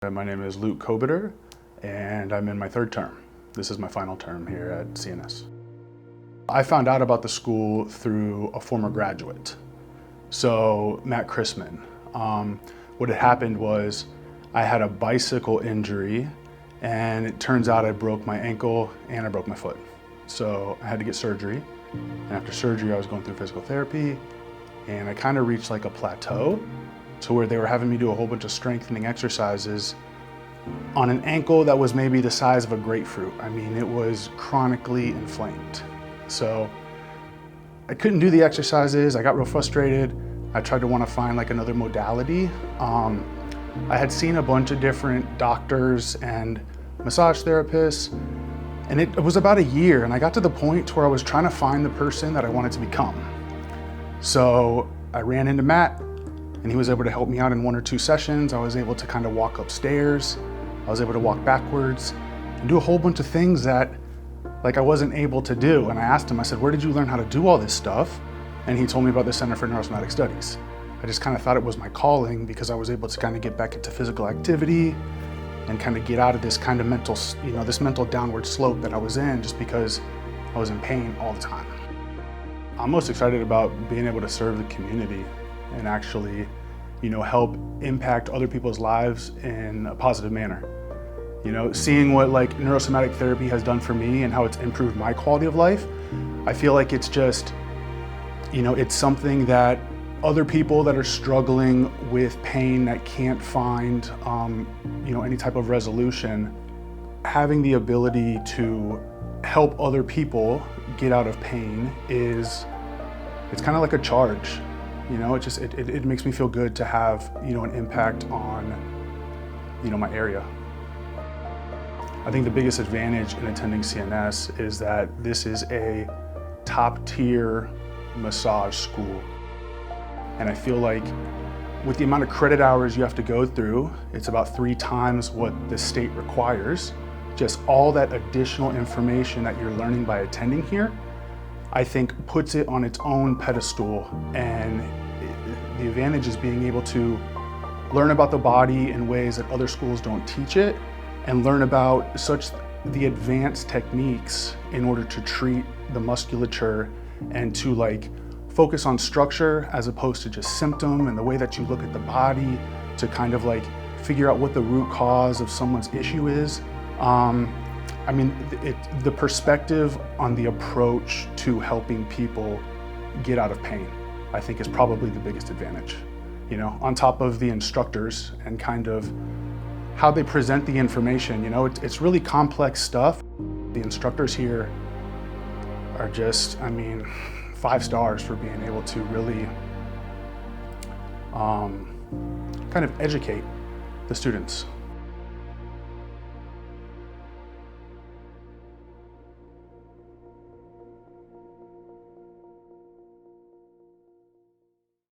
My name is Luke Kobiter, and I'm in my third term. This is my final term here at CNS. I found out about the school through a former graduate, so Matt Chrisman. What had happened was I had a bicycle injury, and it turns out I broke my ankle and I broke my foot. So I had to get surgery, and after surgery I was going through physical therapy, and I kind of reached like a plateau to where they were having me do a whole bunch of strengthening exercises on an ankle that was maybe the size of a grapefruit. I mean, it was chronically inflamed. So I couldn't do the exercises. I got real frustrated. I tried to want to find like another modality. I had seen a bunch of different doctors and massage therapists, and it was about a year, and I got to the point where I was trying to find the person that I wanted to become. So I ran into Matt, and he was able to help me out in 1 or 2 sessions. I was able to kind of walk upstairs. I was able to walk backwards and do a whole bunch of things that like I wasn't able to do. And I asked him, I said, where did you learn how to do all this stuff? And he told me about the Center for Neurosomatic Studies. I just kind of thought it was my calling because I was able to kind of get back into physical activity and kind of get out of this kind of mental, this mental downward slope that I was in just because I was in pain all the time. I'm most excited about being able to serve the community and actually, help impact other people's lives in a positive manner. Seeing what like neurosomatic therapy has done for me and how it's improved my quality of life, I feel like it's just, it's something that other people that are struggling with pain that can't find, any type of resolution, having the ability to help other people get out of pain it's kind of like a charge. It makes me feel good to have, an impact on, my area. I think the biggest advantage in attending CNS is that this is a top tier massage school. And I feel like with the amount of credit hours you have to go through, it's about 3 times what the state requires. Just all that additional information that you're learning by attending here, I think puts it on its own pedestal, and the advantage is being able to learn about the body in ways that other schools don't teach it, and learn about the advanced techniques in order to treat the musculature and to focus on structure as opposed to just symptom, and the way that you look at the body to kind of figure out what the root cause of someone's issue is. The perspective on the approach to helping people get out of pain, I think, is probably the biggest advantage, on top of the instructors and kind of how they present the information. It's really complex stuff. The instructors here are just, 5 stars for being able to really kind of educate the students.